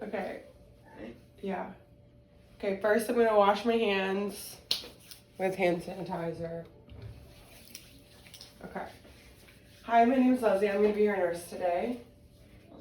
Okay. Right. Yeah. Okay, first I'm gonna wash my hands with hand sanitizer. Okay. Hi, my name's Leslie. I'm gonna be your nurse today.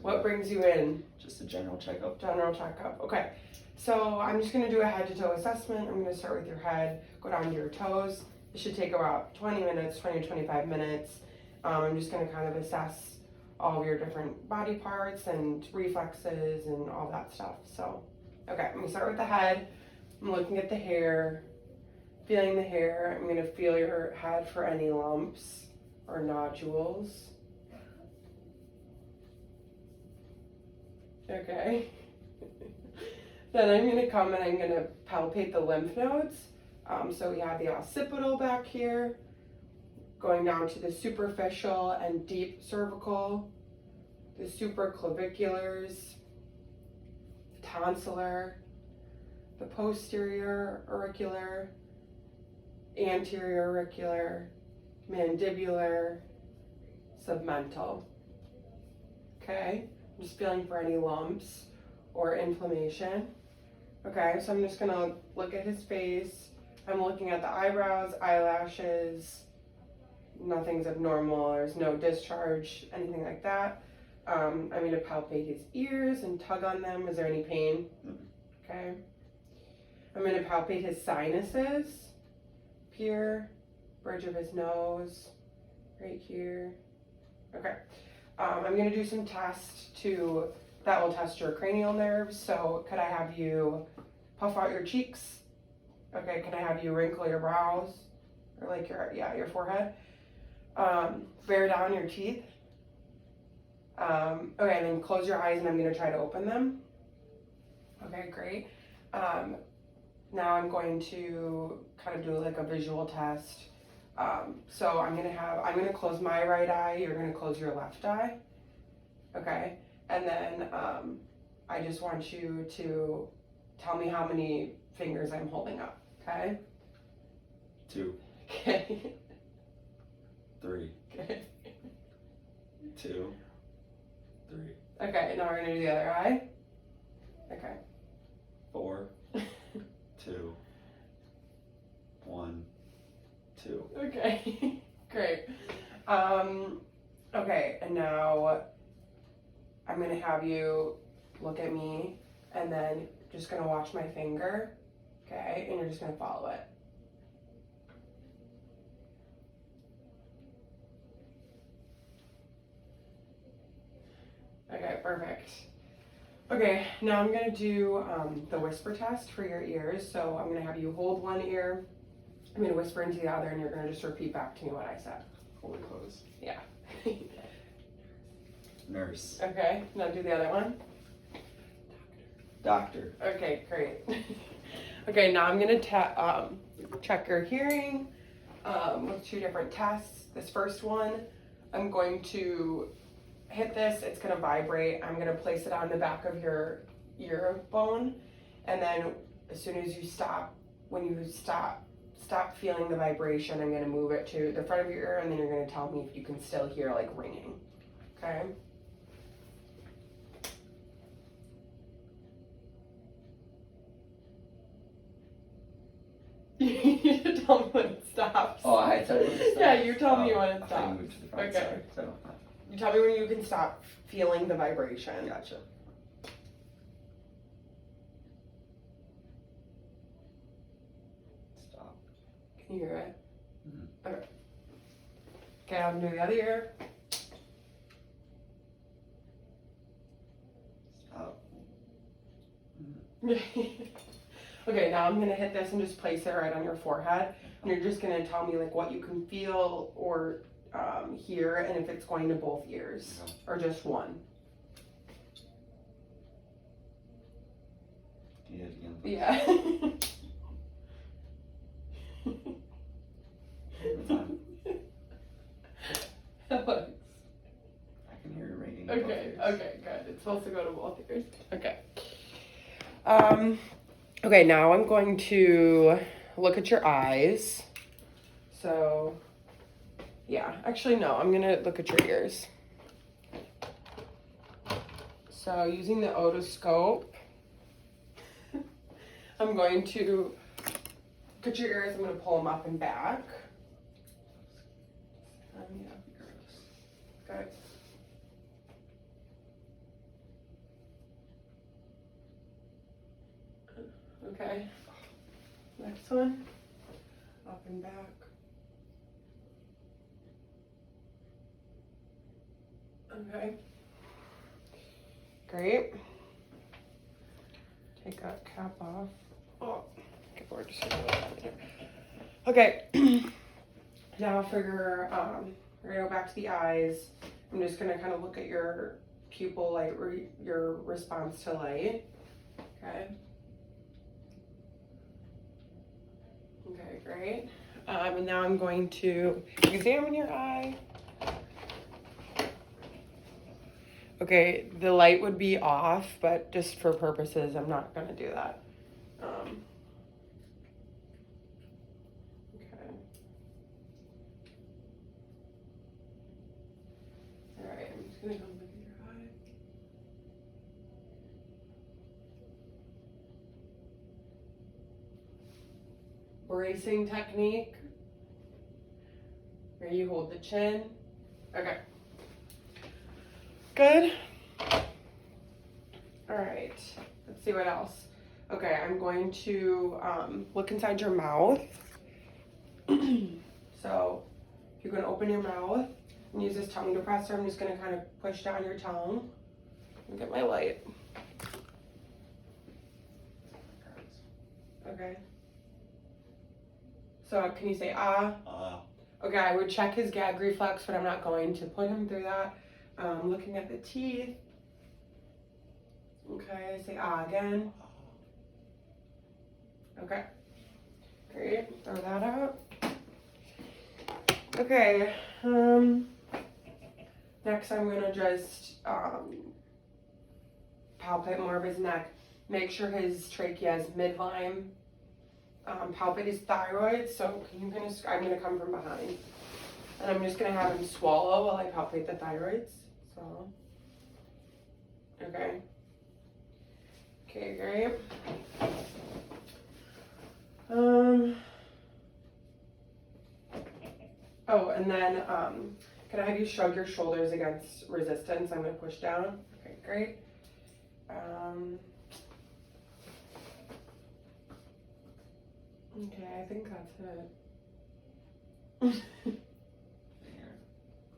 What brings you in? Just a general checkup. General checkup. Okay. So I'm just gonna do a head to toe assessment. I'm gonna start with your head, go down to your toes. It should take about 20 minutes, 20 to 25 minutes. I'm just gonna kind of assess all of your different body parts and reflexes and all that stuff. So, okay, I'm gonna start with the head. I'm looking at the hair, feeling the hair. I'm gonna feel your head for any lumps or nodules. Okay. Then I'm gonna come and I'm gonna palpate the lymph nodes. So we have the occipital back here, going down to the superficial and deep cervical, the supraclaviculars, the tonsillar, the posterior auricular, anterior auricular, mandibular, submental. Okay, I'm just feeling for any lumps or inflammation. Okay, so I'm just gonna look at his face. I'm looking at the eyebrows, eyelashes. Nothing's abnormal, there's no discharge, anything like that. I'm gonna palpate his ears and tug on them. Is there any pain? Okay. I'm gonna palpate his sinuses, here, bridge of his nose, right here. Okay. I'm gonna do some tests that will test your cranial nerves. So could I have you puff out your cheeks? Okay, can I have you wrinkle your brows? Or like your forehead? Bear down your teeth. Okay, and then close your eyes and I'm gonna try to open them. Okay, great. Now I'm going to kind of do like a visual test. So I'm gonna close my right eye, you're gonna close your left eye. Okay, and then I just want you to tell me how many fingers I'm holding up, okay? 2. Okay. 3. Okay. 2. 3. Okay, now we're gonna do the other eye. Okay. 4. 2. 1. 2. Okay, great. Okay, and now I'm gonna have you look at me and then just gonna watch my finger, okay? And you're just gonna follow it. Okay, perfect. Okay, now I'm gonna do the whisper test for your ears. So I'm gonna have you hold one ear. I'm gonna whisper into the other and you're gonna just repeat back to me what I said. Fully closed. Yeah. Nurse. Okay, now do the other one. Doctor. Okay, great. Okay, now I'm gonna check your hearing with 2 different tests. This first one, I'm going to hit this, it's gonna vibrate. I'm gonna place it on the back of your ear bone, and then as soon as you stop, when you stop feeling the vibration, I'm gonna move it to the front of your ear, and then you're gonna tell me if you can still hear like ringing, okay? You tell me when it stops. Oh, I tell you when it stops. Yeah, you tell me when it I thought stops. you moved to the front. Okay. Sorry. So, You tell me when you can stop feeling the vibration. gotcha. Stop. Can you hear it? Mhm. Okay. Okay, I'm doing the other ear. Stop. Okay, now I'm gonna hit this and just place it right on your forehead. And you're just gonna tell me like what you can feel or hear, and if it's going to both ears Okay. or just one. Can you do it again, please? Yeah. One time. That works. I can hear it ringing. in both Okay, ears. okay, good. It's supposed to go to both ears. Okay. Okay, now I'm going to look at your eyes. So, yeah, actually, no, I'm gonna look at your ears. So using the otoscope, I'm going to put your ears, I'm going to pull them up and back. Yeah. Good. Okay. Next one. Up and back. Okay. Great. Take that cap off. Oh, okay, we're just gonna look at it. Okay. Now for your, we're gonna go back to the eyes. I'm just gonna kind of look at your pupil light, your response to light. Okay. Okay, great. And now I'm going to examine your eye. Okay, the light would be off, but just for purposes, I'm not gonna do that. Okay. All right, I'm just gonna go look at your eye. Bracing technique, where you hold the chin. Okay. Good. All right, let's see what else. Okay, I'm going to look inside your mouth. So if you're going to open your mouth and use this tongue depressor, I'm just going to kind of push down your tongue. Let me get my light. Okay. So can you say ah? Okay, I would check his gag reflex, but I'm not going to put him through that. Looking at the teeth. Okay, say ah again. Okay, great, throw that out. Okay, next I'm gonna just palpate more of his neck. Make sure his trachea is midline. Palpate his thyroid, so I'm gonna come from behind. And I'm just gonna have him swallow while I palpate the thyroids. Swallow. Okay. Okay, great. Oh, and then can I have you shrug your shoulders against resistance? I'm gonna push down. Okay, great. Okay, I think that's it.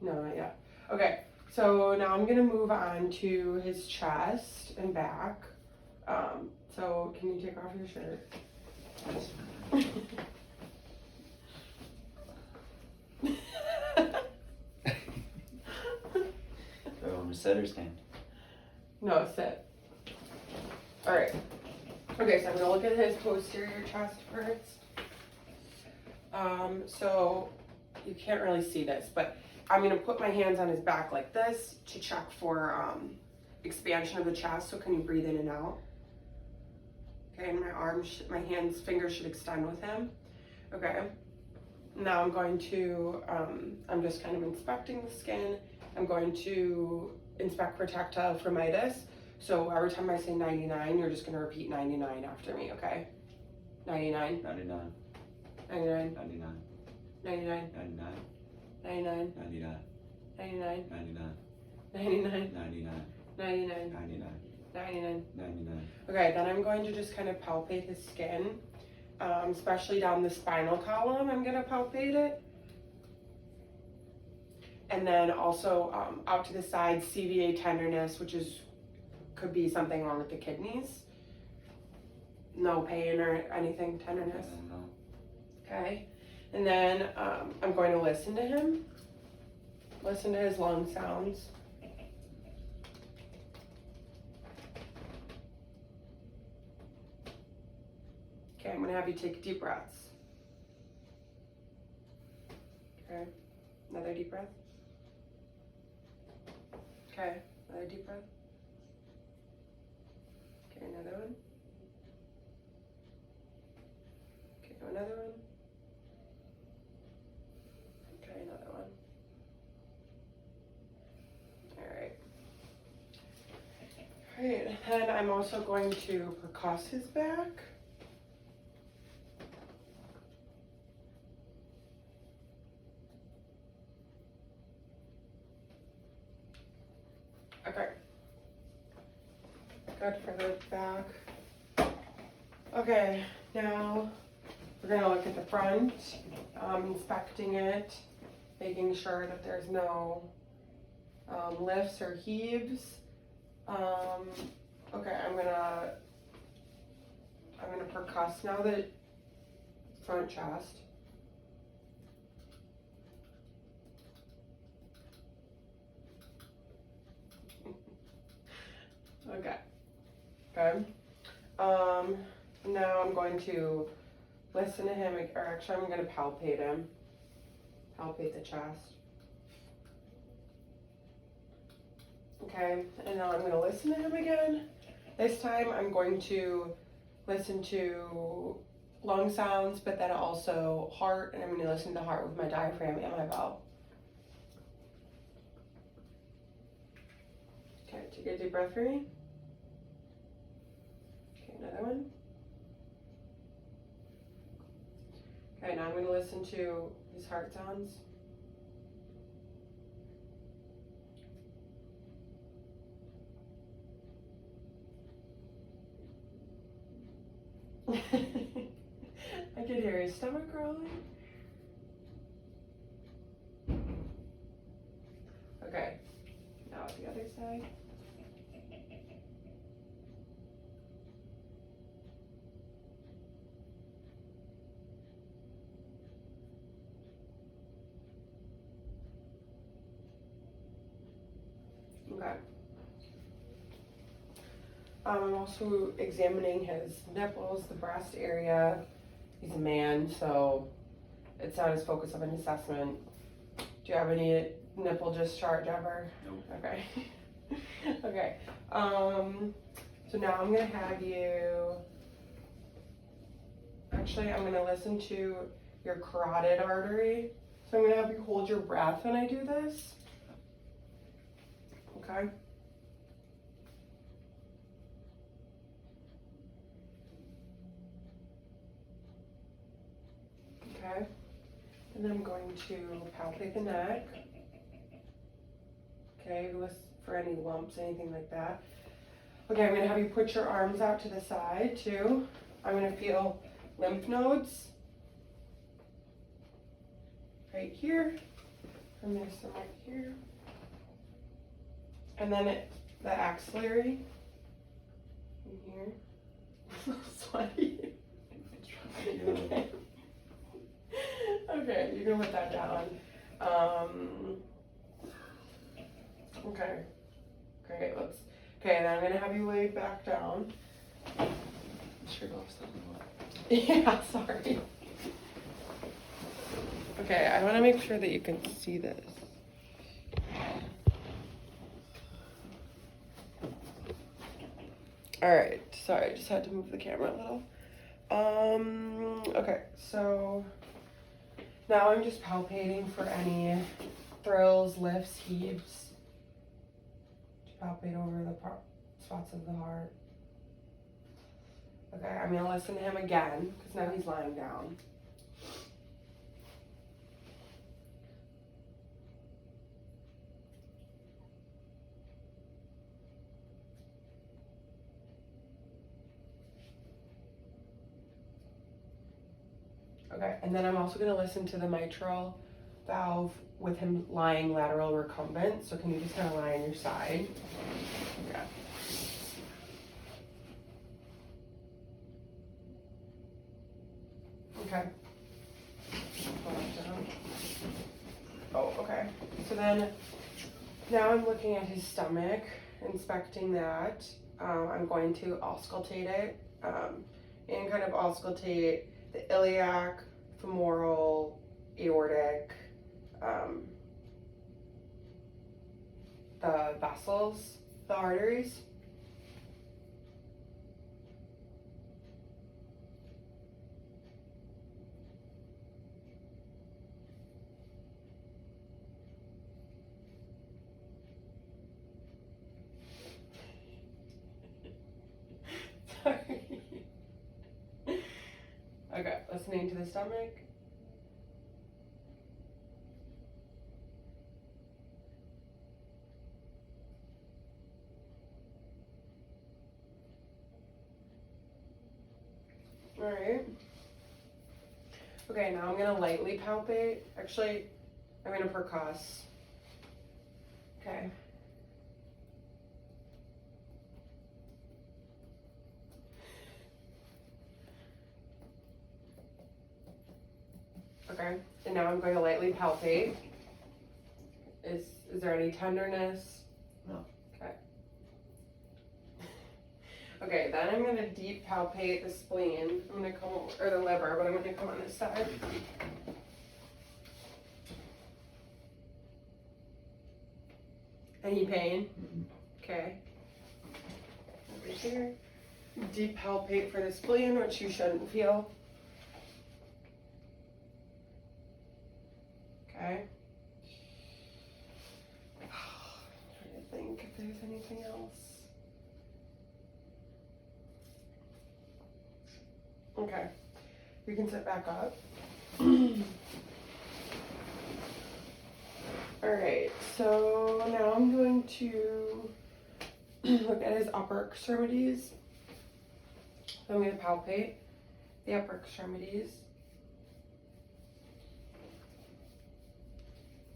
No, not yet. Okay, so now I'm gonna move on to his chest and back. So can you take off your shirt? So on a set or stand? No, sit. All right. Okay, so I'm gonna look at his posterior chest first. So you can't really see this, but I'm gonna put my hands on his back like this to check for expansion of the chest. So can you breathe in and out? Okay, and my fingers should extend with him. Okay. Now I'm going to, I'm just kind of inspecting the skin. I'm going to inspect for tactile phlebitis. So every time I say 99, you're just gonna repeat 99 after me, okay? 99. 99. 99. 99. 99. 99. 99. 99. 99. 99. 99. 99. 99. 99. 99. 99. Okay, then I'm going to just kind of palpate his skin, especially down the spinal column. I'm gonna palpate it. And then also out to the side, CVA tenderness, which could be something wrong with the kidneys. No pain or anything, tenderness. No. Okay, and then I'm going to listen to him. Listen to his lung sounds. Okay, I'm gonna have you take deep breaths. Okay, another deep breath. Okay, another deep breath. Okay, another one. Okay, go another one. Okay, another one. All right. right, and I'm also going to percuss his back. Okay. Good for the back. Okay, now we're gonna look at the front, inspecting it, making sure that there's no lifts or heaves. Okay, I'm gonna percuss now the front chest. Okay, good. Now I'm going to listen to him, or actually I'm gonna palpate him. Palpate the chest. Okay, and now I'm gonna listen to him again. This time I'm going to listen to lung sounds, but then also heart, and I'm gonna listen to the heart with my diaphragm and my bow. Okay, take a deep breath for me. Okay, another one. Okay, now I'm gonna listen to his heart sounds. I could hear his stomach growling. Okay, now the other side. Okay. I'm also examining his nipples, the breast area. He's a man, so it's not as focus of an assessment. Do you have any nipple discharge ever? Nope. Okay. Okay. So now I'm gonna have you. Actually, I'm gonna listen to your carotid artery. So I'm gonna have you hold your breath when I do this. Okay. Okay. And then I'm going to palpate the neck. Okay, look for any lumps, anything like that. Okay, I'm gonna have you put your arms out to the side too. I'm gonna feel lymph nodes right here. And there's some right here. And then the axillary in here. Sweaty. Okay, you can put that down. Okay. Great, okay, then I'm gonna have you lay back down. Shirt off, something. Yeah, sorry. Okay, I wanna make sure that you can see this. Alright, sorry, I just had to move the camera a little. Okay, so now I'm just palpating for any thrills, lifts, heaves. Palpate over the spots of the heart. Okay, I'm gonna listen to him again, because now he's lying down. Okay, and then I'm also gonna listen to the mitral valve with him lying lateral recumbent. So can you just kind of lie on your side? Okay. Okay. Oh, okay. So then, now I'm looking at his stomach, inspecting that. I'm going to auscultate it, and kind of auscultate the iliac, femoral, aortic, the vessels, the arteries. listening to the stomach. All right. Okay, now I'm gonna lightly palpate. Actually, I'm gonna percuss. Okay. Okay, and now I'm going to lightly palpate. Is there any tenderness? No. Okay. Okay, then I'm going to deep palpate the spleen. I'm going to come, or the liver, but I'm going to come on this side. Any pain? Okay. Over here. Deep palpate for the spleen, which you shouldn't feel. Okay. I'm trying to think if there's anything else. Okay. You can sit back up. Alright, so now I'm going to look at his upper extremities. I'm going to palpate the upper extremities.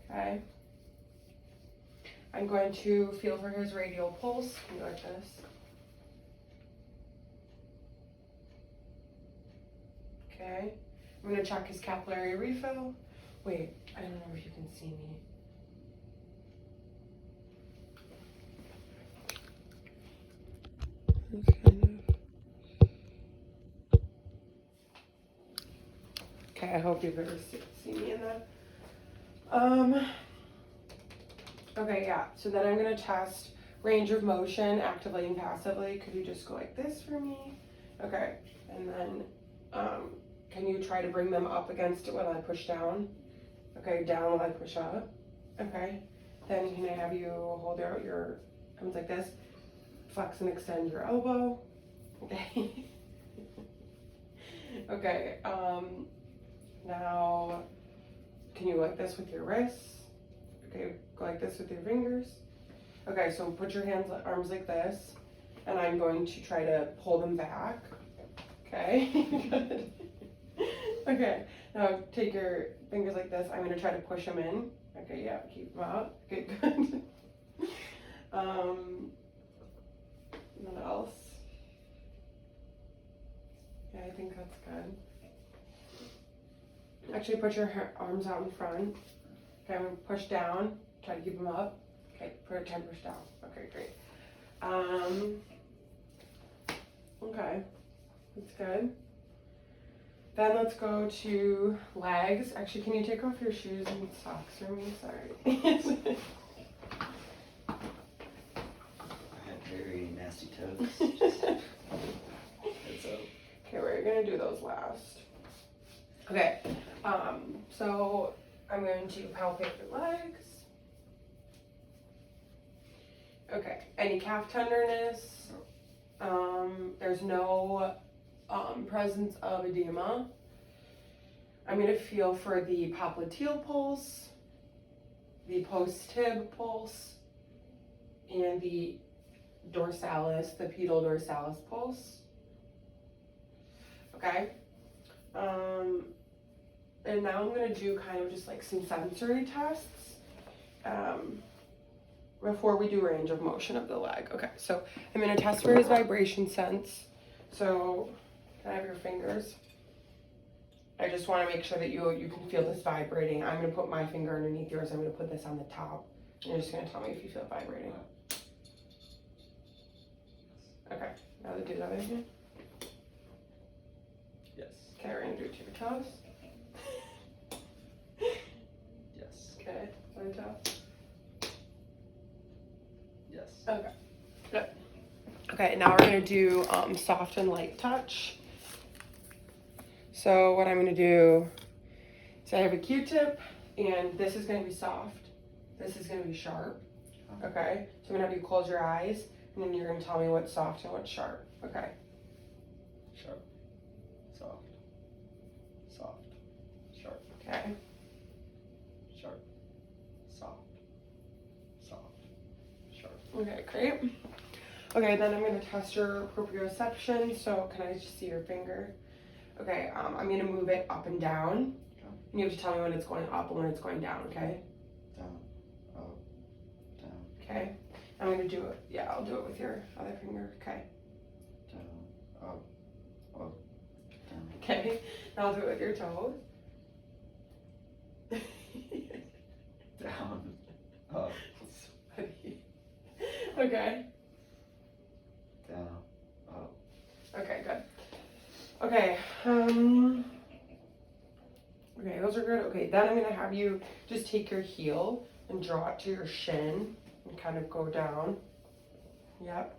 Okay. I'm going to feel for his radial pulse. Can you go like this? Okay. I'm going to check his capillary refill. Wait, I don't know if you can see me. Okay, I hope you can see me in that. Okay, yeah, so then I'm gonna test range of motion, actively and passively. Could you just go like this for me? Okay, and then, can you try to bring them up against it while I push down? Okay, down while I push up. Okay, then can I have you hold out your arms like this? Flex and extend your elbow. Okay. Okay, now, can you go like this with your wrists? Okay, go like this with your fingers. Okay, so put your arms like this, and I'm going to try to pull them back. Okay, good. Okay, now take your fingers like this. I'm gonna try to push them in. Okay, yeah, keep them out. Okay, good. What else? Yeah, I think that's good. Actually, put your arms out in front. Okay, I'm gonna push down. Try to keep them up. Okay, try to push down. Okay, great. Okay, that's good. Then let's go to legs. Actually, can you take off your shoes and socks for me? Sorry. I had very nasty toes. Heads up. Okay, we're gonna do those last. Okay, so I'm going to palpate your legs. Okay, any calf tenderness? There's no presence of edema. I'm going to feel for the popliteal pulse, the post-tib pulse, and the dorsalis, the pedal dorsalis pulse. Okay. And now I'm going to do kind of just like some sensory tests before we do range of motion of the leg. Okay, so I'm going to test for his vibration sense. So can I have your fingers? I just want to make sure that you can feel this vibrating. I'm going to put my finger underneath yours. I'm going to put this on the top. And you're just going to tell me if you feel it vibrating. Okay, now do the other hand. Yes. Okay, we're going to do it to your toes. Yes. Okay, other toe. Yes. Okay, good. Okay, now we're going to do soft and light touch. So what I'm going to do is I have a Q-tip, and this is going to be soft. This is going to be sharp. Okay, so I'm going to have you close your eyes, and then you're going to tell me what's soft and what's sharp. Okay. Sharp. Soft. Okay. Sharp. Soft. Soft. Sharp. Okay, great. Okay, then I'm going to test your proprioception. So can I just see your finger? Okay, I'm going to move it up and down. Okay. And you have to tell me when it's going up and when it's going down, okay? Down. Up. Down. Okay. I'm going to do it. Yeah, I'll do it with your other finger. Okay. Down. Up. Up. Down. Okay. Now I'll do it with your toes. Down. Up. Okay. Down. Up. Okay, good. Okay, okay, those are good. Okay, then I'm gonna have you just take your heel and draw it to your shin and kind of go down. Yep.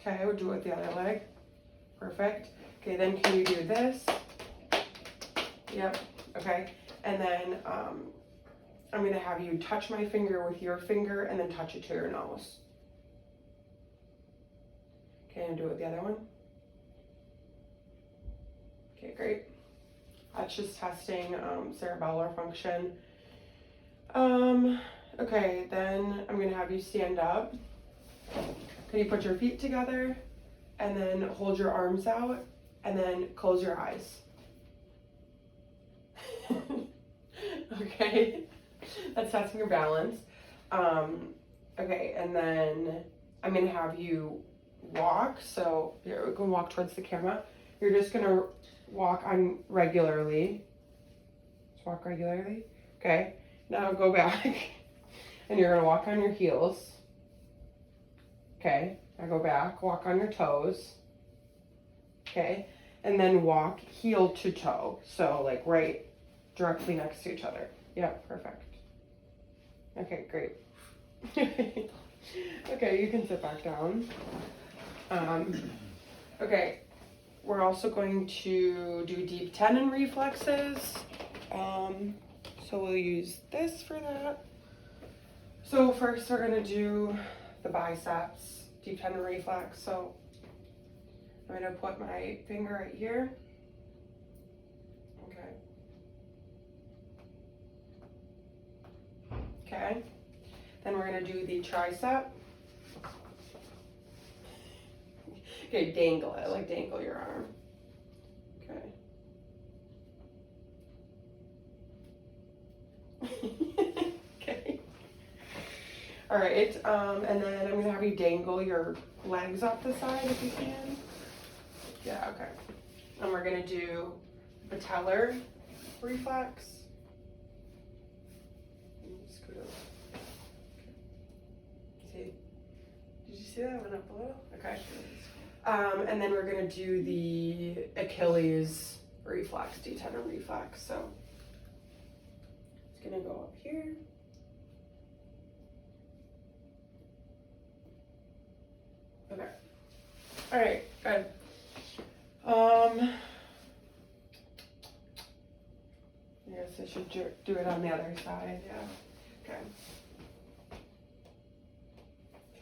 Okay, we'll do it with the other leg. Perfect. Okay, then can you do this? Yep. Okay, and then I'm gonna have you touch my finger with your finger and then touch it to your nose. Okay, and do it with the other one. Okay, great. That's just testing cerebellar function. Okay, then I'm gonna have you stand up. Can you put your feet together and then hold your arms out and then close your eyes? Okay, that's testing your balance. Okay, and then I'm gonna have you walk. So here, we can walk towards the camera. You're just gonna walk on regularly. Just walk regularly. Okay. Now go back. And you're gonna walk on your heels. Okay. Now go back. Walk on your toes. Okay. And then walk heel to toe. So like right directly next to each other. Yeah, perfect. Okay, great. Okay, you can sit back down. Okay. We're also going to do deep tendon reflexes. So we'll use this for that. So first we're gonna do the biceps, deep tendon reflex. So I'm gonna put my finger right here. Okay. Okay. Then we're gonna do the tricep. Okay, dangle it, like dangle your arm. Okay. Okay. All right, and then I'm gonna have you dangle your legs off the side if you can. Yeah, okay. And we're gonna do patellar reflex. Scoot over. See? Did you see that? Went up a little? Okay. And then we're gonna do the Achilles reflex, deep tendon reflex. So it's gonna go up here. Okay. All right. Good. Yes, I should do it on the other side. Yeah. Okay.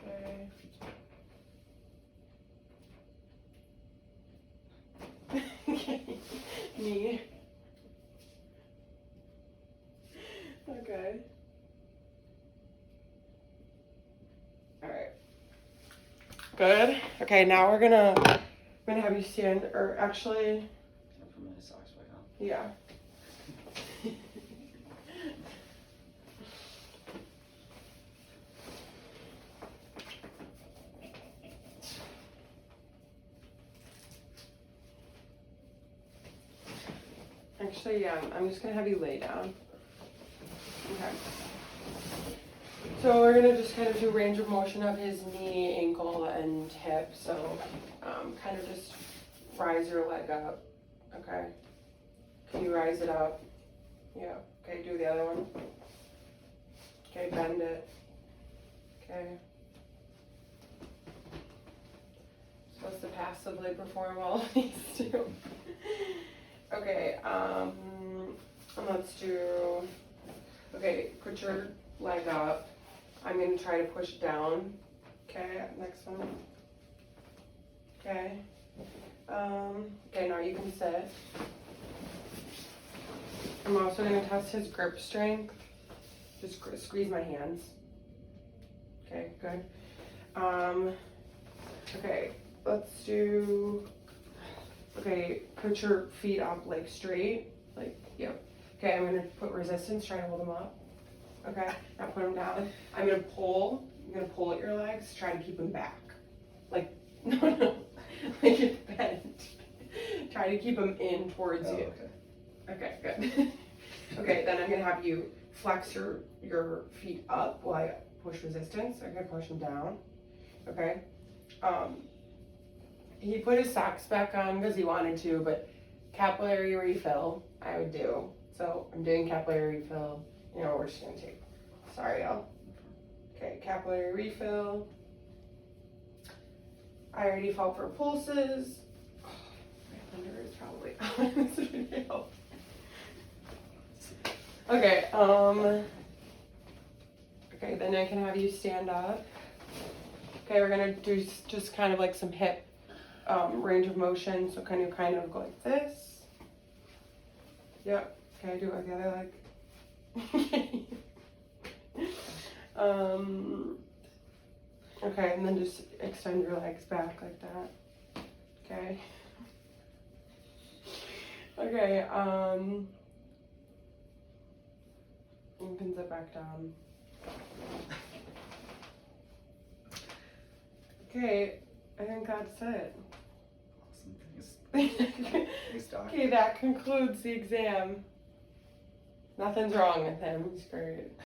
Okay. Knee. Okay. All right. Good. Okay, now I'm gonna have you stand, or actually, Can I put my socks back on? yeah. Actually, yeah, I'm just gonna have you lay down. Okay. So we're gonna just kind of do range of motion of his knee, ankle, and hip. So kind of just rise your leg up. Okay. Can you rise it up? Yeah. Okay, do the other one. Okay, bend it. Okay. Supposed to passively perform all of these too. Okay, let's do, okay, put your leg up. I'm gonna try to push down. Okay, next one. Okay. Okay, now you can sit. I'm also going to test his grip strength. Just squeeze my hands. Okay, good. Okay, let's do, okay, put your feet up like straight, like, yep. Okay, I'm gonna put resistance, try to hold them up. Okay, now put them down. I'm gonna pull at your legs, try to keep them back. Like, no, like it's bent. Try to keep them in towards you. Okay. Okay, good. Okay, then I'm gonna have you flex your feet up while I push resistance. I'm gonna push them down. Okay. He put his socks back on because he wanted to, but capillary refill I would do. So I'm doing capillary refill. You know, we're just gonna take. Sorry, y'all. Okay, capillary refill. I already felt for pulses. Oh, my thunder is probably on this video. Okay, okay, then I can have you stand up. Okay, we're gonna do just kind of like some hip range of motion. So kind of go like this. Yep. Okay, do it with the other leg. Okay, and then just extend your legs back like that. Okay. Okay, you can sit back down. Okay, I think that's it. Awesome. Thanks, Doc. Okay, that concludes the exam. Nothing's wrong with him. He's great.